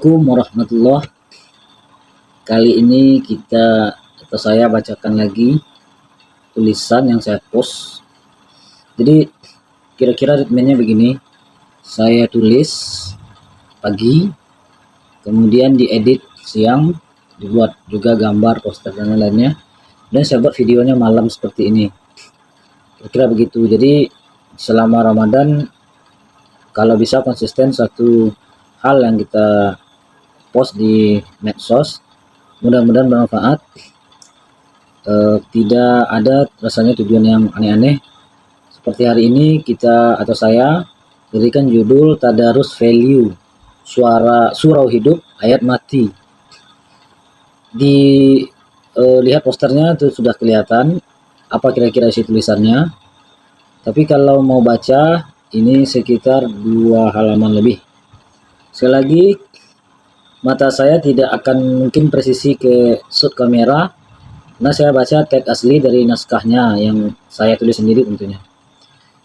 Assalamualaikum warahmatullah. Kali ini saya bacakan lagi tulisan yang saya post. Jadi kira-kira ritmenya begini. Saya tulis pagi, kemudian diedit siang, dibuat juga gambar, poster dan lainnya. Dan saya buat videonya malam seperti ini. Kira-kira begitu. Jadi selama Ramadan kalau bisa konsisten satu hal yang kita post di medsos, mudah-mudahan bermanfaat. Tidak ada rasanya tujuan yang aneh-aneh. Seperti hari ini saya berikan judul Tadarus Value Surau Hidup Ayat Mati. Lihat posternya itu sudah kelihatan apa kira-kira isi tulisannya. Tapi kalau mau baca, ini sekitar 2 halaman lebih. Sekali lagi, mata saya tidak akan mungkin presisi ke shoot kamera, karena saya baca teks asli dari naskahnya yang saya tulis sendiri tentunya.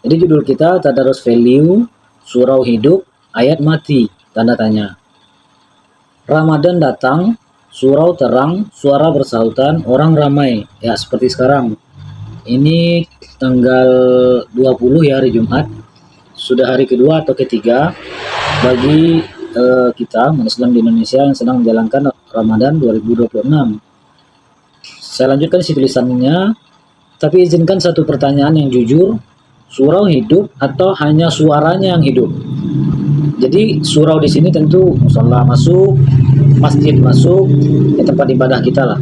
Jadi judul kita Tadarus Value Surau Hidup Ayat Mati, tanda tanya. Ramadan datang, surau terang, suara bersahutan, orang ramai. Ya seperti sekarang. Ini tanggal 20 ya, hari Jumat. Sudah hari kedua atau ketiga bagi kita umat Islam di Indonesia yang sedang menjalankan Ramadan 2026. Saya lanjutkan isi tulisannya, tapi izinkan satu pertanyaan yang jujur, surau hidup atau hanya suaranya yang hidup? Jadi surau di sini tentu musala masuk, masjid masuk, ya tempat ibadah kita lah.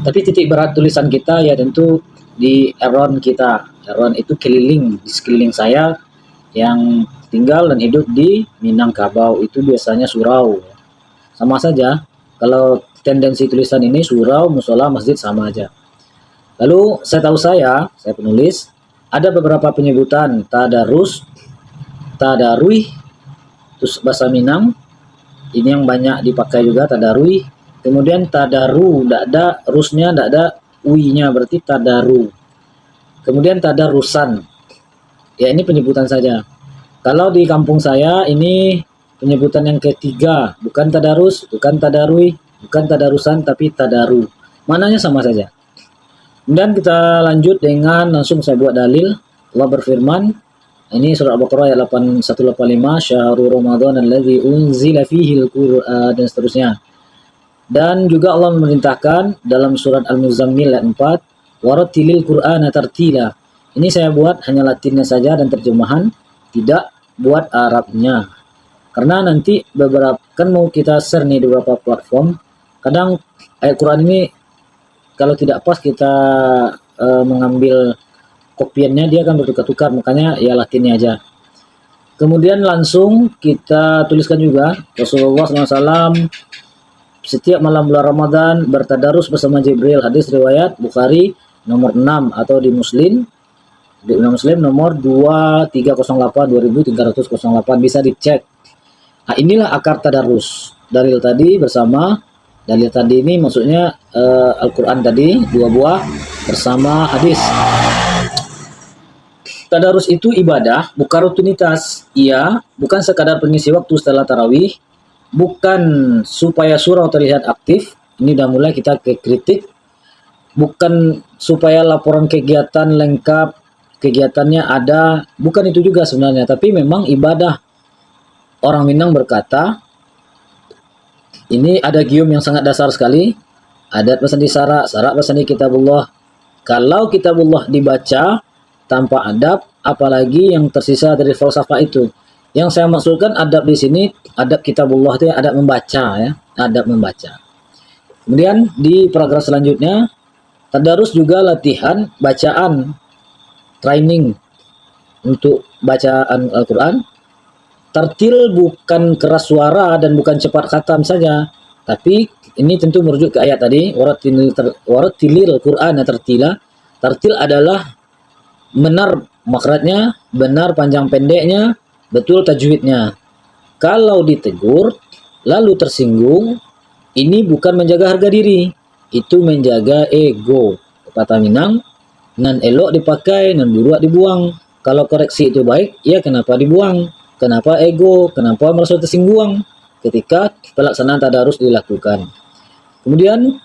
Tapi titik berat tulisan kita ya tentu di Erron kita. Erron itu keliling, di sekeliling saya yang tinggal dan hidup di Minangkabau, itu biasanya surau. Sama saja, kalau tendensi tulisan ini surau, musola, masjid sama aja. Lalu saya penulis, ada beberapa penyebutan tadarus, tadarui, terus bahasa Minang, ini yang banyak dipakai juga tadarui. Kemudian tadaru, tidak ada rusnya, tidak ada uinya, berarti tadaru. Kemudian tadarusan, ya ini penyebutan saja. Kalau di kampung saya ini penyebutan yang ketiga, bukan tadarus, bukan tadarui, bukan tadarusan, tapi tadaru. Mananya sama saja. Kemudian kita lanjut dengan langsung saya buat dalil. Allah berfirman, ini surah Al-Baqarah ayat 185, Syahrul Ramadan alladzi unzila fihil Qur'an, dan seterusnya. Dan juga Allah memerintahkan dalam surat Al-Muzammil ayat 4, warattilil Qur'ana tartila. Ini saya buat hanya Latinnya saja dan terjemahan, tidak buat Arabnya, karena nanti kan mau kita share nih di beberapa platform. Kadang ayat Quran ini kalau tidak pas kita mengambil kopiannya, dia akan bertukar-tukar, makanya ya Latinnya aja. Kemudian langsung kita tuliskan juga, Rasulullah SAW setiap malam bulan Ramadan bertadarus bersama Jibril. Hadis riwayat Bukhari nomor 6 atau di Muslim nomor 2308 bisa dicek. Nah, inilah akar tadarus. Dalil tadi ini maksudnya Al-Quran tadi 2 buah bersama hadis. Tadarus itu ibadah, bukan rutinitas. Ia bukan sekadar pengisi waktu setelah tarawih, bukan supaya surau terlihat aktif. Ini udah mulai kita ke kritik. Bukan supaya laporan kegiatan lengkap, kegiatannya ada, bukan itu juga sebenarnya, tapi memang ibadah. Orang Minang berkata, ini ada gium yang sangat dasar sekali, adat pesandi sarak pesandi kitabullah. Kalau kitabullah dibaca tanpa adab, apalagi yang tersisa dari falsafah itu. Yang saya maksudkan adab di sini, adab kitabullah itu adab membaca ya, adab membaca. Kemudian di paragraf selanjutnya, tadarus juga latihan bacaan, training untuk bacaan Al-Quran. Tartil bukan keras suara dan bukan cepat khatam saja, tapi ini tentu merujuk ke ayat tadi, warattilil Qur'an tartila. Tartil adalah benar makrajnya, benar panjang pendeknya, betul tajwidnya. Kalau ditegur lalu tersinggung, ini bukan menjaga harga diri, itu menjaga ego. Kata Minang, nan elok dipakai, nan buruk dibuang. Kalau koreksi itu baik, ya kenapa dibuang? Kenapa ego? Kenapa merasa tersinggung? ketika pelaksanaan tadarus dilakukan. Kemudian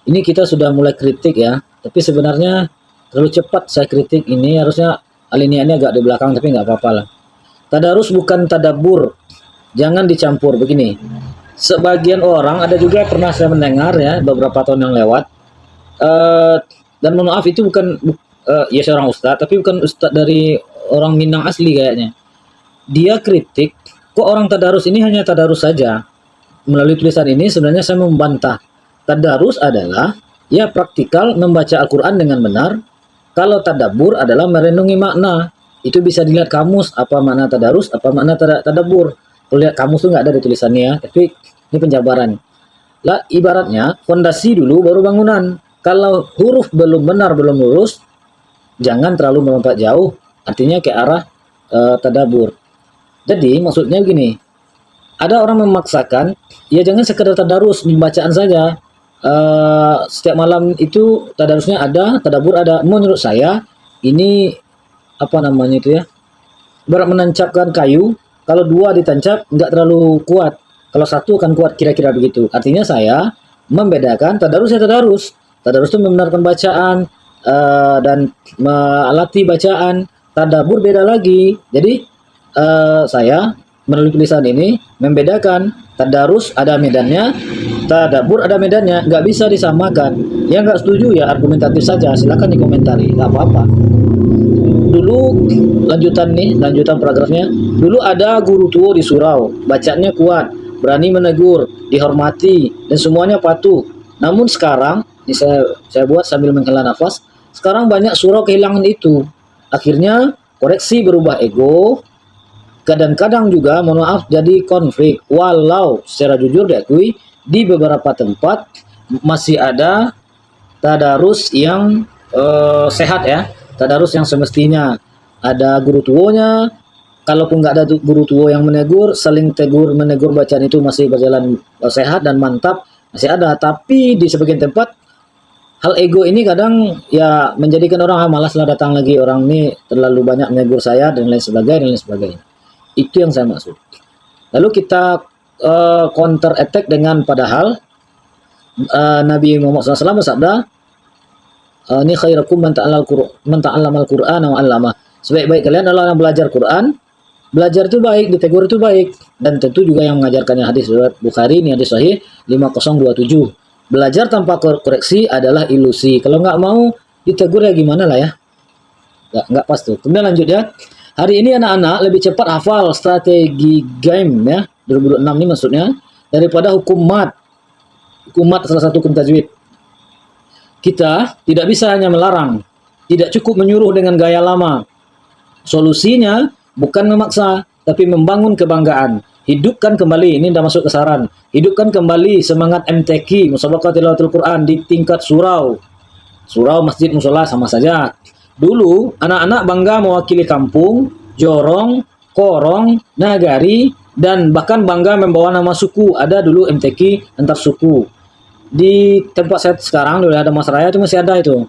ini kita sudah mulai kritik ya, tapi sebenarnya terlalu cepat saya kritik ini, harusnya alinea agak di belakang, tapi nggak apa-apa lah. Tadarus bukan tadabur, jangan dicampur begini. Sebagian orang, ada juga pernah saya mendengar ya beberapa tahun yang lewat, dan mohon maaf itu bukan ya seorang ustadz, tapi bukan ustadz dari orang Minang asli kayaknya. Dia kritik, kok orang tadarus ini hanya tadarus saja. Melalui tulisan ini sebenarnya saya membantah. Tadarus adalah ya praktikal membaca Al-Quran dengan benar. Kalau tadabur adalah merenungi makna. Itu bisa dilihat kamus, apa makna tadarus, apa makna tadabur. Kalau lihat kamus itu nggak ada di tulisannya ya, tapi ini penjabaran. Lah ibaratnya fondasi dulu baru bangunan. Kalau huruf belum benar, belum lurus, jangan terlalu melompat jauh. Artinya ke arah tadabur. Jadi maksudnya gini, ada orang memaksakan, ya jangan sekedar tadarus bacaan saja. Setiap malam itu tadarusnya ada, tadabur ada. Menurut saya ini apa namanya itu ya, berat menancapkan kayu. Kalau dua ditancap nggak terlalu kuat, kalau satu akan kuat, kira-kira begitu. Artinya saya membedakan tadarus ya tadarus. Tadarus itu membenarkan bacaan dan melatih bacaan. Tadabur beda lagi. Jadi saya melalui tulisan ini membedakan tadarus ada medannya, tadabur ada medannya, nggak bisa disamakan. Yang nggak setuju ya argumentatif saja, silakan dikomentari, nggak apa-apa. Dulu lanjutan paragrafnya. Dulu ada guru tua di surau, bacaannya kuat, berani menegur, dihormati, dan semuanya patuh. Namun sekarang, ini saya buat sambil menghela nafas, sekarang banyak surau kehilangan itu. Akhirnya koreksi berubah ego, kadang-kadang juga mohon maaf jadi konflik. Walau secara jujur diakui di beberapa tempat masih ada tadarus yang sehat ya, tadarus yang semestinya ada guru tuonya. Kalaupun nggak ada guru tuo yang menegur, saling menegur bacaan itu masih berjalan sehat dan mantap, masih ada. Tapi di sebagian tempat hal ego ini kadang ya menjadikan orang malas lah datang lagi, orang ini terlalu banyak menegur saya dan lain sebagainya. Itu yang saya maksud. Lalu kita counter attack dengan padahal Nabi Muhammad SAW bersabda, ini khairakum man ta'allama al-Qur'ana wa 'allama. Sebaik-baik kalian adalah yang belajar Quran. Belajar itu baik, ditegur itu baik, dan tentu juga yang mengajarkannya. Hadis riwayat Bukhari, ini hadis sahih 5027. Belajar tanpa koreksi adalah ilusi. Kalau nggak mau ditegur ya gimana lah ya. Nggak pas tuh. Kemudian lanjut ya. Hari ini anak-anak lebih cepat hafal strategi game ya, 2026 ini maksudnya, daripada hukum mat. Hukum mat salah satu hukum tajwid. Kita tidak bisa hanya melarang, tidak cukup menyuruh dengan gaya lama. Solusinya bukan memaksa, tapi membangun kebanggaan. Hidupkan kembali, ini sudah masuk ke saran. Hidupkan kembali semangat MTQ, Musabaqah Tilawatul Quran di tingkat surau. Surau, masjid, musola sama saja. Dulu anak-anak bangga mewakili kampung, jorong, korong, nagari, dan bahkan bangga membawa nama suku. Ada dulu MTQ antar suku. Di tempat saya sekarang dulu ada Mas Raya itu masih ada itu.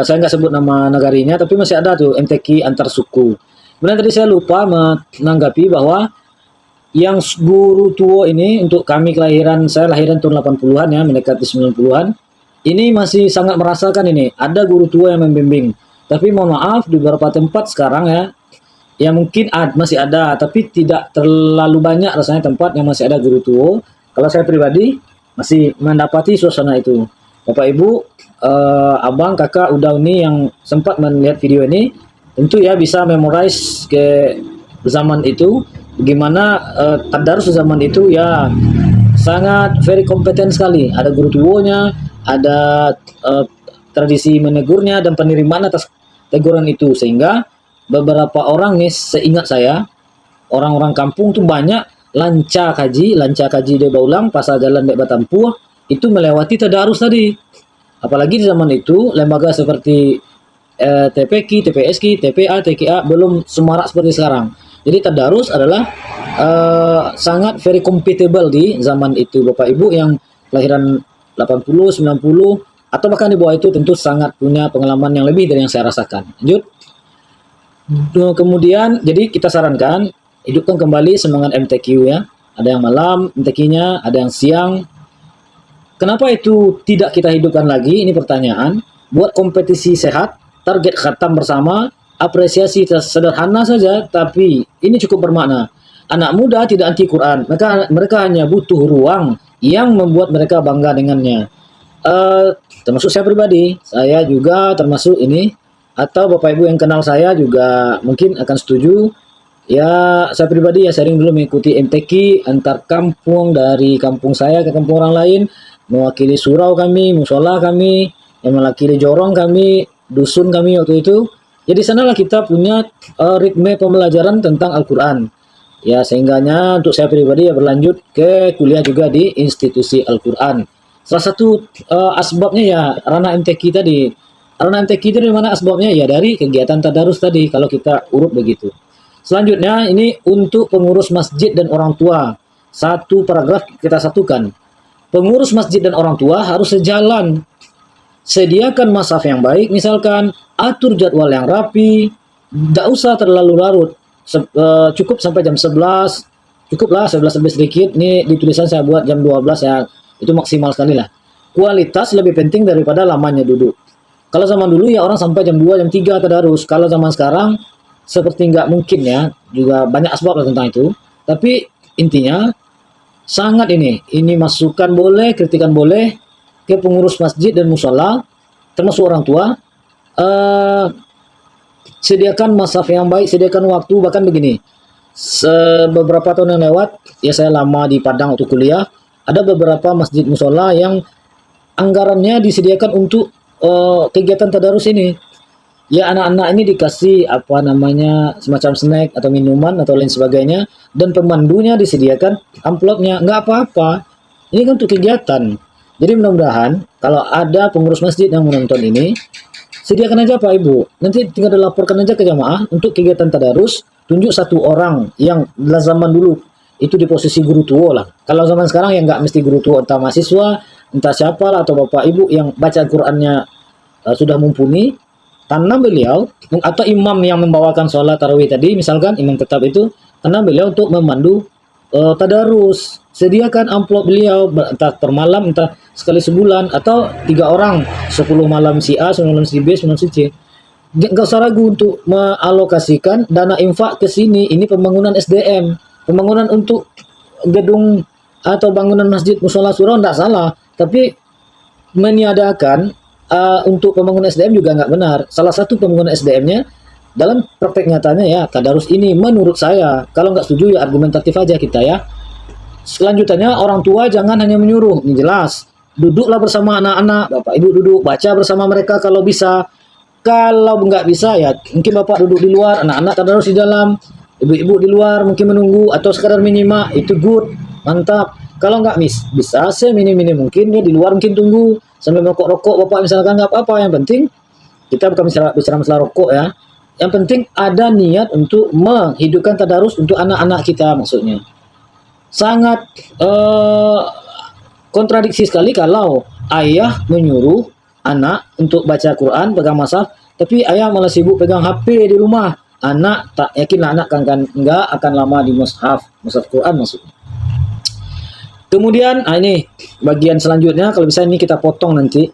Saya nggak sebut nama negarinya, tapi masih ada tuh MTQ antar suku. Kemudian tadi saya lupa menanggapi bahwa yang guru tua ini untuk kami kelahiran, saya lahiran tahun 80-an ya, mendekati 90-an. Ini masih sangat merasakan ini, ada guru tua yang membimbing. Tapi mohon maaf, di beberapa tempat sekarang ya mungkin masih ada, tapi tidak terlalu banyak rasanya tempat yang masih ada guru tua. Kalau saya pribadi, masih mendapati suasana itu. Bapak Ibu, abang, kakak, udah ini yang sempat melihat video ini, tentu ya bisa memorize ke zaman itu, bagaimana tadarus zaman itu ya sangat very kompeten sekali. Ada guru tuonya, ada tradisi menegurnya dan penerimaan atas teguran itu, sehingga beberapa orang nih seingat saya orang-orang kampung tuh banyak lanca kaji dia baulang pasal jalan dek batampuh itu melewati tadarus tadi. Apalagi di zaman itu lembaga seperti TPQ, TPSQ, TPA, TKA belum semarak seperti sekarang. Jadi tadarus adalah sangat very compatible di zaman itu. Bapak Ibu yang kelahiran 80, 90 atau bahkan di bawah itu tentu sangat punya pengalaman yang lebih dari yang saya rasakan. Lanjut. Kemudian jadi kita sarankan hidupkan kembali semangat MTQ ya. ada yang malam MTQ-nya, ada yang siang. Kenapa itu tidak kita hidupkan lagi? Ini pertanyaan. Buat kompetisi sehat, target khatam bersama, apresiasi sederhana saja, tapi ini cukup bermakna. Anak muda tidak anti Quran, mereka hanya butuh ruang yang membuat mereka bangga dengannya. Termasuk saya pribadi, saya juga termasuk ini, atau Bapak Ibu yang kenal saya juga mungkin akan setuju. Ya, saya pribadi ya sering dulu mengikuti MTQ antar kampung, dari kampung saya ke kampung orang lain, mewakili surau kami, musola kami, yang mewakili jorong kami, dusun kami waktu itu. Jadi sanalah kita punya ritme pembelajaran tentang Al-Quran. Ya, sehingganya untuk saya pribadi ya berlanjut ke kuliah juga di institusi Al-Quran. Salah satu asbabnya ya ranah MTQ tadi. Ranah MTQ itu dari mana asbabnya? Ya dari kegiatan tadarus tadi, kalau kita urut begitu. Selanjutnya ini untuk pengurus masjid dan orang tua. Satu paragraf kita satukan. Pengurus masjid dan orang tua harus sejalan. Sediakan mashaf yang baik, misalkan atur jadwal yang rapi, tidak usah terlalu larut. Cukup sampai jam 11, cukuplah 11 lebih sedikit. Ini di tulisan saya buat jam 12 ya, itu maksimal sekali lah. Kualitas lebih penting daripada lamanya duduk. Kalau zaman dulu ya orang sampai jam 2, jam 3 tadarus. Kalau zaman sekarang seperti nggak mungkin ya, juga banyak asbab lah tentang itu. Tapi intinya sangat ini masukan boleh, kritikan boleh ke pengurus masjid dan musola, termasuk orang tua. Sediakan mashaf yang baik, sediakan waktu. Bahkan begini, beberapa tahun yang lewat, ya saya lama di Padang waktu kuliah, ada beberapa masjid musola yang anggarannya disediakan untuk kegiatan tadarus ini. Ya anak-anak ini dikasih apa namanya semacam snack atau minuman atau lain sebagainya, dan pemandunya disediakan amplopnya, nggak apa-apa. Ini kan untuk kegiatan. Jadi mudah-mudahan kalau ada pengurus masjid yang menonton ini, sediakan aja Pak Ibu. Nanti tinggal dilaporkan aja ke jamaah untuk kegiatan tadarus. Tunjuk satu orang yang zaman dulu itu di posisi guru tua lah. Kalau zaman sekarang ya nggak mesti guru tua, entah mahasiswa, entah siapa lah, atau Bapak Ibu yang baca Qurannya sudah mumpuni. Tanam beliau atau imam yang membawakan sholat tarawih tadi, misalkan imam tetap itu, tanam beliau untuk memandu tadarus. Sediakan amplop beliau, entah per malam, entah sekali sebulan, atau 3 orang, 10 malam si A, 10 malam si B, 10 malam si C. Nggak usah ragu untuk mengalokasikan dana infak ke sini. Ini pembangunan SDM, pembangunan untuk gedung atau bangunan masjid musola surau, nggak salah. Tapi meniadakan untuk pembangunan SDM juga nggak benar. Salah satu pembangunan SDM-nya dalam praktek nyatanya ya tadarus ini, menurut saya. Kalau nggak setuju ya argumentatif aja kita ya. Selanjutnya orang tua jangan hanya menyuruh, ini jelas. Duduklah bersama anak-anak, Bapak Ibu duduk, baca bersama mereka kalau bisa. Kalau nggak bisa ya mungkin Bapak duduk di luar, anak-anak tadarus di dalam, ibu-ibu di luar mungkin menunggu atau sekadar menyimak, itu good, mantap. Kalau nggak bisa seminim-minim mungkin ya di luar mungkin tunggu sambil merokok-rokok Bapak misalkan, nggak apa-apa. Yang penting kita bukan bicara masalah rokok ya. Yang penting ada niat untuk menghidupkan tadarus untuk anak-anak kita maksudnya. Sangat kontradiksi sekali kalau ayah menyuruh anak untuk baca Quran, pegang mashaf, tapi ayah malah sibuk pegang HP di rumah. Anak tak yakinlah anak kan enggak akan lama di mashaf Quran maksudnya. Kemudian ini bagian selanjutnya, kalau bisa ini kita potong nanti.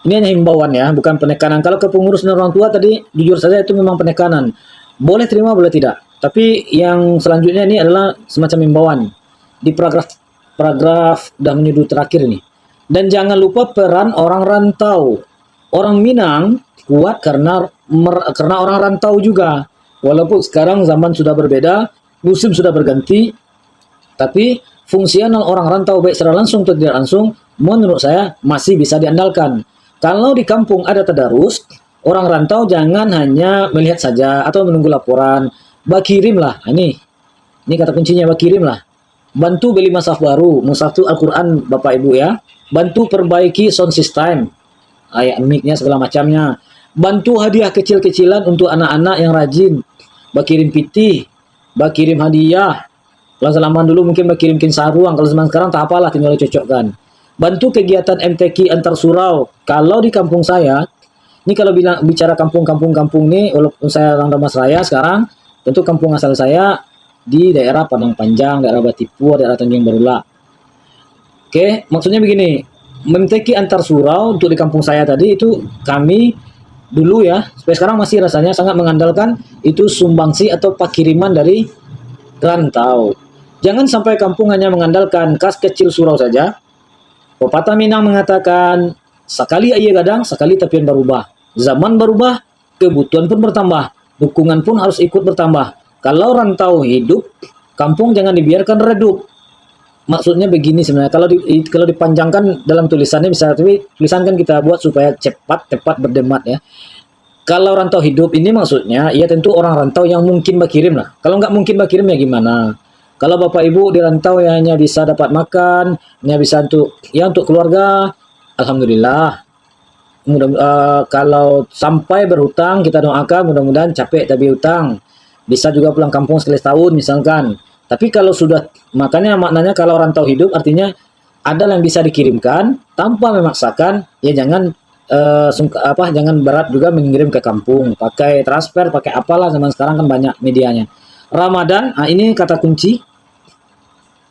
Ini hanya himbauan ya, bukan penekanan. Kalau ke pengurus dan orang tua tadi, jujur saja itu memang penekanan. Boleh terima, boleh tidak. Tapi yang selanjutnya ini adalah semacam himbauan. Di paragraf udah menyudut terakhir ini. Dan jangan lupa peran orang rantau. Orang Minang kuat karena orang rantau juga. Walaupun sekarang zaman sudah berbeda, musim sudah berganti, tapi fungsional orang rantau baik secara langsung atau tidak langsung, menurut saya masih bisa diandalkan. Kalau di kampung ada tadarus, orang rantau jangan hanya melihat saja atau menunggu laporan. Bakirimlah, ini kata kuncinya, bakirimlah. Bantu beli mushaf baru, mushaf itu Al-Quran Bapak Ibu ya. Bantu perbaiki sound system, ayat mic-nya segala macamnya. Bantu hadiah kecil-kecilan untuk anak-anak yang rajin. Bakirim pitih, bakirim hadiah. Kalau zaman dulu mungkin bakirim saruang, kalau zaman sekarang tak apalah, tinggal cocokkan. Bantu kegiatan MTQ antar surau. Kalau di kampung saya, ini kalau bicara kampung ini, walaupun saya orang Damasraya sekarang, tentu kampung asal saya di daerah Padang Panjang, daerah Batipur, daerah Tanjung Barulah. Oke, maksudnya begini, MTQ antar surau untuk di kampung saya tadi itu kami dulu ya, sampai sekarang masih rasanya sangat mengandalkan itu sumbangsi atau pakiriman dari rantau. Jangan sampai kampung hanya mengandalkan kas kecil surau saja. Pepatah Minang mengatakan, sekali ayah gadang, sekali tapian berubah. Zaman berubah, kebutuhan pun bertambah, dukungan pun harus ikut bertambah. Kalau rantau hidup, kampung jangan dibiarkan redup. Maksudnya begini sebenarnya, kalau dipanjangkan dalam tulisannya bisa, tapi tulisan kan kita buat supaya cepat, tepat, berdemat ya. Kalau rantau hidup ini maksudnya, ya tentu orang rantau yang mungkin berkirim lah. Kalau nggak mungkin berkirim ya gimana? Kalau Bapak Ibu di rantau ya hanya bisa dapat makan, hanya bisa untuk keluarga, alhamdulillah. Kalau sampai berhutang kita doakan mudah-mudahan capek tapi hutang. Bisa juga pulang kampung sekali setahun misalkan. Tapi kalau sudah, maknanya kalau rantau hidup artinya ada yang bisa dikirimkan tanpa memaksakan, ya jangan jangan berat juga mengirim ke kampung, pakai transfer, pakai apalah, zaman sekarang kan banyak medianya. Ramadan, ini kata kunci.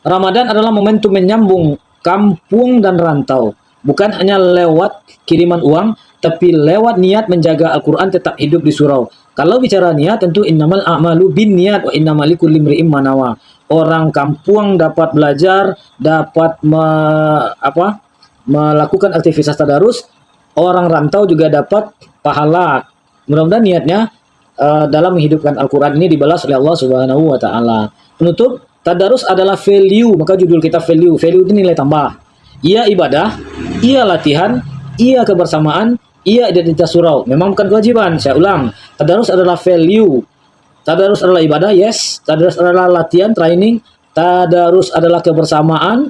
Ramadan adalah momentum menyambung kampung dan rantau. Bukan hanya lewat kiriman uang, tapi lewat niat menjaga Al-Quran tetap hidup di surau. Kalau bicara niat, tentu innamal a'malu bin niat wa innamal likulli imri'in ma nawa. Orang kampung dapat belajar, dapat melakukan aktivitas tadarus. Orang rantau juga dapat pahala. Mudah-mudahan niatnya dalam menghidupkan Al-Quran ini dibalas oleh Allah Subhanahu wa Ta'ala. Penutup, tadarus adalah value, maka judul kita value. Value itu nilai tambah. Ia ibadah, ia latihan, ia kebersamaan, ia identitas surau. Memang bukan kewajiban, saya ulang. Tadarus adalah value. Tadarus adalah ibadah, yes. Tadarus adalah latihan, training. Tadarus adalah kebersamaan.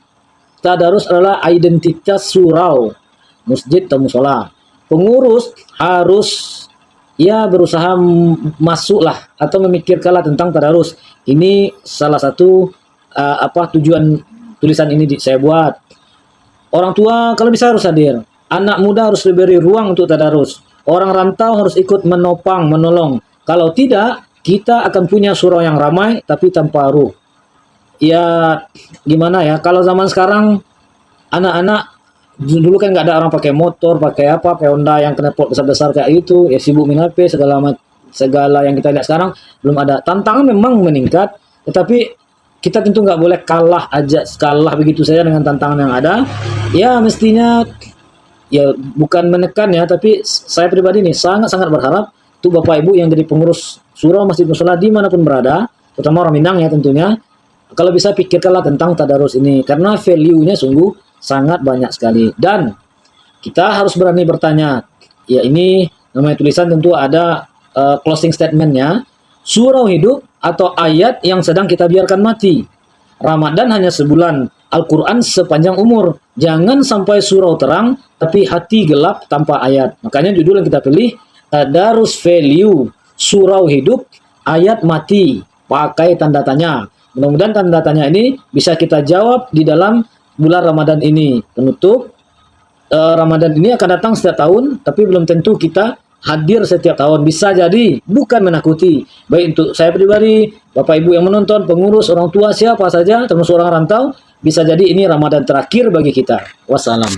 Tadarus adalah identitas surau, masjid atau musola. Pengurus harus ya berusaha masuklah atau memikirkanlah tentang tadarus. Ini salah satu tujuan tulisan ini saya buat. Orang tua kalau bisa harus hadir. Anak muda harus diberi ruang untuk tadarus. Orang rantau harus ikut menopang, menolong. Kalau tidak, kita akan punya surau yang ramai tapi tanpa ruh. Ya gimana ya, kalau zaman sekarang anak-anak dulu kan nggak ada orang pakai motor, pakai Honda yang knalpot besar-besar kayak itu, ya sibuk main HP, segala yang kita lihat sekarang belum ada. Tantangan memang meningkat, tetapi kita tentu nggak boleh kalah begitu saja dengan tantangan yang ada. Ya mestinya ya bukan menekan ya, tapi saya pribadi nih sangat-sangat berharap tuh Bapak Ibu yang jadi pengurus surau masjid mushola dimanapun berada, terutama orang Minang ya tentunya, kalau bisa pikirkanlah tentang tadarus ini karena value-nya sungguh sangat banyak sekali. Dan kita harus berani bertanya, ya ini namanya tulisan tentu ada closing statement-nya, surau hidup atau ayat yang sedang kita biarkan mati. Ramadan hanya sebulan, Al-Quran sepanjang umur. Jangan sampai surau terang tapi hati gelap tanpa ayat. Makanya judul yang kita pilih, tadarus value, surau hidup, ayat mati, pakai tanda tanya. Mudah-mudahan tanda tanya ini bisa kita jawab di dalam bulan Ramadan ini. Penutup, Ramadan ini akan datang setiap tahun, tapi belum tentu kita hadir setiap tahun. Bisa jadi, bukan menakuti. Baik untuk saya pribadi, Bapak Ibu yang menonton, pengurus, orang tua, siapa saja, termasuk orang rantau, bisa jadi ini Ramadan terakhir bagi kita. Wassalam.